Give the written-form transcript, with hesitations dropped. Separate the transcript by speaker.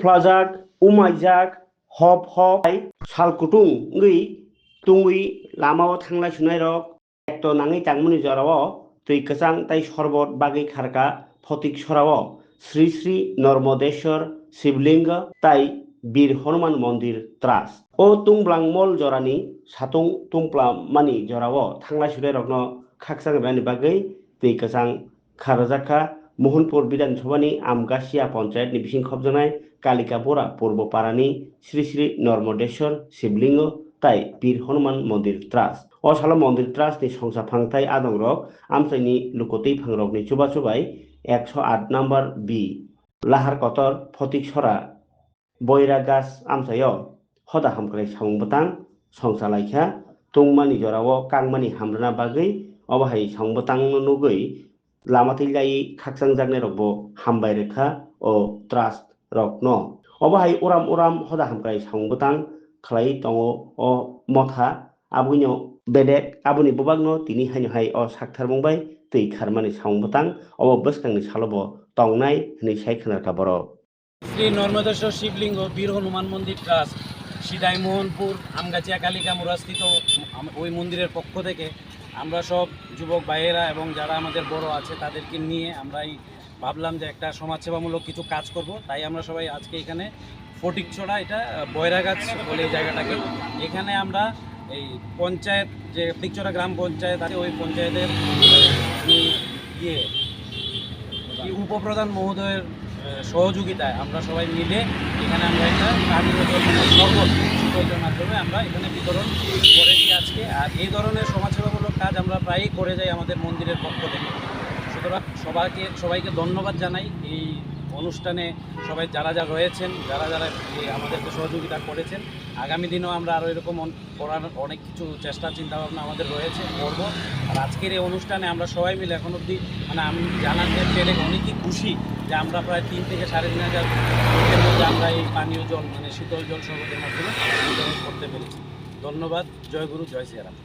Speaker 1: फ्लाजाक उमायजाक हब हब सालकुटुं ngui tungui lamao thanglai sunai rok ekto nangi tangmani jorao tui kwchang tai sorbot bagui kharka photik sorao Sri Sri Normodeshwar Shivlinga tai Bir Hanuman Mondir Trust o tungblang mol jorani satung tungpla mani jorao thanglai sunai rokno khaksang bani bagui tui kwchang kharajaka Mohanpur Bidan Sabhani Amgasia Panchayat ni bising khobjanai Kalikapura Purbo Parani Sri Sri Normodeshwar Shivlinga tai Bir Hanuman Mondir Trust o sala Mondir Trust ni songsa phangtai adong rok amchaini lukotei phangrok ni chuba chubai 108 number B Lahar Kotor Photik Sora Boira Gas amchayo hoda hamkrai samung batang songsa laikha tungmani jorao kangmani hamrana bagui obahai samung batang nugui lamatil jai khaksang jagne rokbo hambai rekha o trust rok no obahai uram uram hoda hamkai sangbutang khlai tongo o motha abunyo bedek abuni bubagno tini haino hai o sakthar mungbai tui kharmani sangbutang obo bwskangni salobo tongnai hini sai khnar kaboro
Speaker 2: Shri Narmadeshwar শিবলিঙ্গ বীর হনুমান মন্দির trust সিদাই Mohanpur আমগাছিয়া কালিকামুড়া স্থিত ওই মন্দিরের পক্ষ থেকে আমরা সব যুবক ভাইয়েরা এবং যারা আমাদের বড় আছে তাদেরকে নিয়ে আমরাই ভাবলাম যে একটা সমাজসেবামূলক কিছু কাজ করব তাই আমরা সবাই আজকে এখানে ফটিকছড়া এটা বয়রাগাছ বলে এই জায়গাটাকে এখানে আমরা এই পঞ্চায়েত যে ফটিকছড়া গ্রাম পঞ্চায়েত আছে ওই পঞ্চায়েতের উপপ্রধান মহোদয়ের সহযোগিতায় আমরা সবাই মিলে এখানে আমরা একটা পানীয় জল শরবত শীতলের মাধ্যমে আমরা এখানে বিতরণ করেছি আজকে আর এই ধরনের সমাজসেবামূলক কাজ আমরা প্রায়ই করে যাই আমাদের মন্দিরের পক্ষ থেকে সুতরাং সবাইকে ধন্যবাদ জানাই এই অনুষ্ঠানে সবাই যারা রয়েছেন যারা আমাদেরকে সহযোগিতা করেছেন আগামী দিনেও আমরা আরও এরকম করার অনেক কিছু চেষ্টা চিন্তাভাবনা আমাদের রয়েছে করব আর আজকের এই অনুষ্ঠানে আমরা সবাই মিলে এখন অবধি মানে আমি জানাতে পেরে অনেকই খুশি যে আমরা প্রায় 3 থেকে 3,500 লোকের মধ্যে আমরা এই পানীয় জল মানে শীতল জল শরবতের মাধ্যমে বিতরণ করতে পেরেছি। ধন্যবাদ। জয় গুরু, জয় শ্রীরাম।